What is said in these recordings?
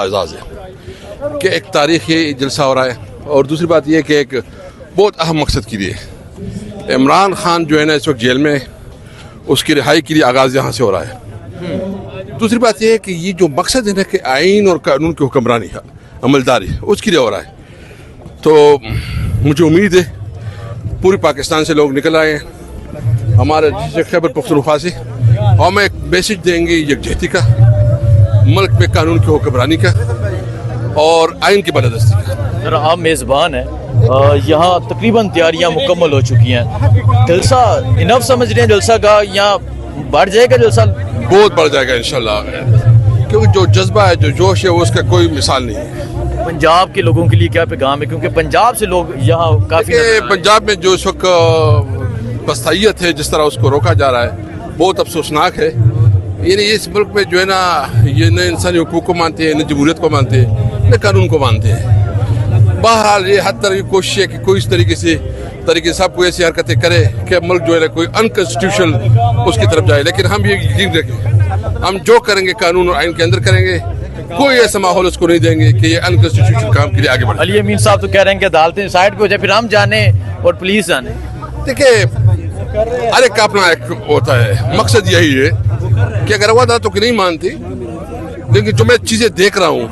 اعزاز ہے کہ ایک تاریخی جلسہ ہو رہا ہے، اور دوسری بات یہ کہ ایک بہت اہم مقصد کے لیے عمران خان جو ہے نا اس وقت جیل میں، اس کی رہائی کے لیے آغاز یہاں سے ہو رہا ہے۔ دوسری بات یہ ہے کہ یہ جو مقصد ہے نا کہ آئین اور قانون کی حکمرانی ہے، عملداری، اس کے لیے ہو رہا ہے۔ تو مجھے امید ہے پوری پاکستان سے لوگ نکل آئے ہیں ہمارے خیبر پختونخوا سے، اور ہم ایک میسج دیں گے یکجہتی کا، ملک میں قانون کی حکمرانی کا اور آئین کی بالادستی کا۔ سر آپ میزبان ہیں، یہاں تقریباً تیاریاں مکمل ہو چکی ہیں، جلسہ انف سمجھ رہے ہیں جلسہ کا، یا بڑھ جائے گا جلسہ؟ بہت بڑھ جائے گا انشاءاللہ، کیونکہ جو جذبہ ہے، جو جوش ہے، وہ اس کا کوئی مثال نہیں ہے۔ پنجاب کے لوگوں کے لیے کیا پیغام ہے؟ کیونکہ پنجاب سے لوگ یہاں کافی پنجاب میں جو اس وقت بستائیت ہے، جس طرح اس کو روکا جا رہا ہے، بہت افسوسناک ہے۔ یعنی اس ملک میں جو ہے نا، یہ نہ انسانی حقوق کو مانتے ہیں، نہ جمہوریت کو مانتے ہیں، نہ قانون کو مانتے ہیں۔ بہرحال یہ حد تک کوشش ہے کہ کوئی اس طریقے سے سب کو ایسی حرکتیں کرے کہ ملک جو ہے نا کوئی انکانسٹیٹیوشنل اس کی طرف جائے، لیکن ہم یہ یقین رکھیں ہم جو کریں گے قانون اور آئین کے اندر کریں گے، کوئی ایسا ماحول اس کو نہیں دیں گے کہ یہ انکانسٹیٹیوشنل کام کے لیے آگے بڑھے۔ علی امین صاحب تو کہہ رہے ہیں کہ عدالتیں سائڈ پہ ہو جائے، پھر ہم جانے اور پولیس جانے۔ دیکھیں ہر ایک کا اپنا ایک ہوتا ہے، مقصد یہی ہے کہ اگر وہ عدالتوں کی نہیں مانتی، لیکن جو میں چیزیں دیکھ رہا ہوں،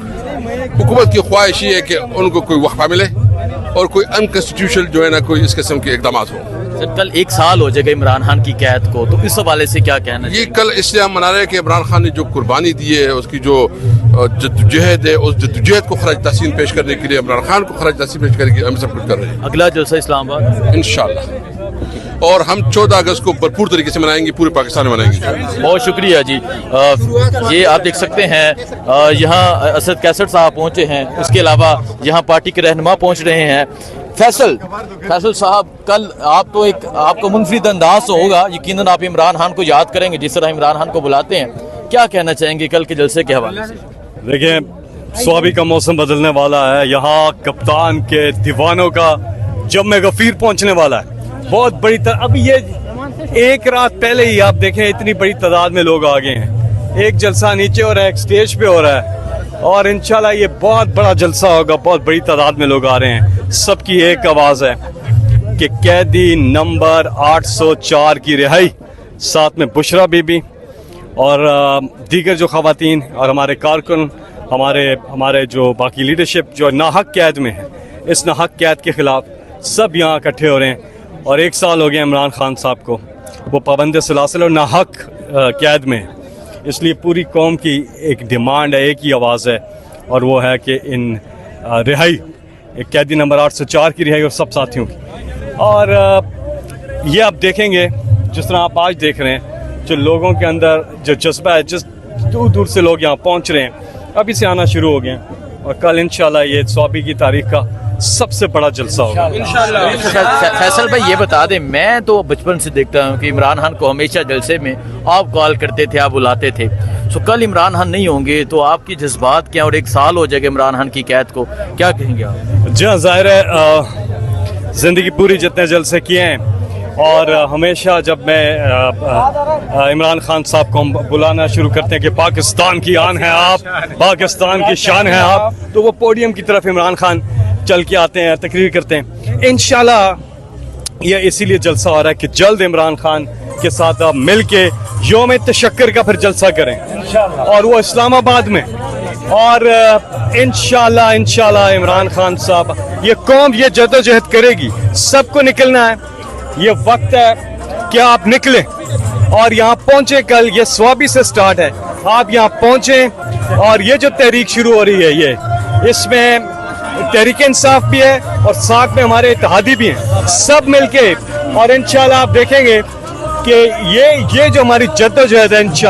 حکومت کی خواہش یہ ہے کہ ان کو کوئی وقفہ ملے اور کوئی انکانسٹیٹیوشنل جو ہے نا کوئی اس قسم کے اقدامات ہوں۔ سر کل 1 سال ہو جائے گا عمران خان کی قید کو، تو اس حوالے سے کیا کہنا یہ کل اس لیے ہم منا رہے ہیں کہ عمران خان نے جو قربانی دی ہے، اس کی جو جدوجہد ہے، اس جدوجہد کو خراج تحسین پیش کرنے کے لیے، عمران خان کو خراج تحسین پیش کرنے کے لیے ہم سب کچھ کر رہے ہیں اگلا جلسہ اسلام آباد انشاءاللہ، اور ہم 14 اگست کو بھرپور طریقے سے منائیں گے، پورے پاکستان میں منائیں گے۔ بہت شکریہ جی۔ یہ آپ دیکھ سکتے ہیں یہاں اسد کیسٹ صاحب پہنچے ہیں، اس کے علاوہ یہاں پارٹی کے رہنما پہنچ رہے ہیں۔ فیصل صاحب، کل آپ کو منفرد انداز تو ہوگا، یقیناً آپ عمران خان کو یاد کریں گے جس طرح عمران خان کو بلاتے ہیں، کیا کہنا چاہیں گے کل کے جلسے کے حوالے سے؟ دیکھیں سوابی کا موسم بدلنے والا ہے، یہاں کپتان کے دیوانوں کا جم غفیر پہنچنے والا ہے، بہت بڑی ابھی یہ ایک رات پہلے ہی آپ دیکھیں اتنی بڑی تعداد میں لوگ آ گئے ہیں، ایک جلسہ نیچے ہو رہا ہے، ایک سٹیج پہ ہو رہا ہے، اور انشاءاللہ یہ بہت بڑا جلسہ ہوگا، بہت بڑی تعداد میں لوگ آ رہے ہیں۔ سب کی ایک آواز ہے کہ قیدی نمبر 804 کی رہائی، ساتھ میں بشرا بی بی اور دیگر جو خواتین اور ہمارے کارکن، ہمارے جو باقی لیڈرشپ جو ناحق قید میں ہے، اس ناحق قید کے خلاف سب یہاں اکٹھے ہو رہے ہیں۔ اور 1 سال ہو گیا عمران خان صاحب کو، وہ پابند سلاسل اور ناحق قید میں ہے، اس لیے پوری قوم کی ایک ڈیمانڈ ہے، ایک ہی آواز ہے، اور وہ ہے کہ ان رہائی، ایک قیدی نمبر 804 کی رہائی اور سب ساتھیوں کی۔ اور یہ آپ دیکھیں گے جس طرح آپ آج دیکھ رہے ہیں، جو لوگوں کے اندر جو جذبہ ہے، جس دور دور سے لوگ یہاں پہنچ رہے ہیں، ابھی سے آنا شروع ہو گئے ہیں، اور کل انشاءاللہ یہ سوابی کی تاریخ کا سب سے بڑا جلسہ ہوگا۔ فیصل بھائی یہ بتا دیں، میں تو بچپن سے دیکھتا ہوں کہ عمران خان کو ہمیشہ جلسے میں آپ کال کرتے تھے، آپ بلاتے تھے، سو کل عمران خان نہیں ہوں گے تو آپ کی جذبات کیا؟ اور 1 سال ہو جائے گا عمران خان کی قید کو، کیا کہیں گے آپ؟ جی ہاں، ظاہر ہے زندگی پوری جتنے جلسے کیے ہیں، اور ہمیشہ جب میں عمران خان صاحب کو بلانا شروع کرتے ہیں کہ پاکستان کی آن ہے آپ، پاکستان کی شان ہے آپ، تو وہ پوڈیم کی طرف عمران خان چل کے آتے ہیں، تقریر کرتے ہیں۔ انشاءاللہ یہ اسی لیے جلسہ ہو رہا ہے کہ جلد عمران خان کے ساتھ آپ مل کے یوم تشکر کا پھر جلسہ کریں، اور وہ اسلام آباد میں، اور انشاءاللہ عمران خان صاحب، یہ قوم یہ جدوجہد کرے گی، سب کو نکلنا ہے، یہ وقت ہے کہ آپ نکلیں اور یہاں پہنچیں۔ کل یہ سوابی سے سٹارٹ ہے، آپ یہاں پہنچیں، اور یہ جو تحریک شروع ہو رہی ہے، اس میں تحریک انصاف بھی ہے اور ساتھ میں ہمارے اتحادی بھی ہیں، سب مل کے، اور انشاءاللہ آپ دیکھیں گے کہ یہ جو ہماری جدوجہد ہے انشاءاللہ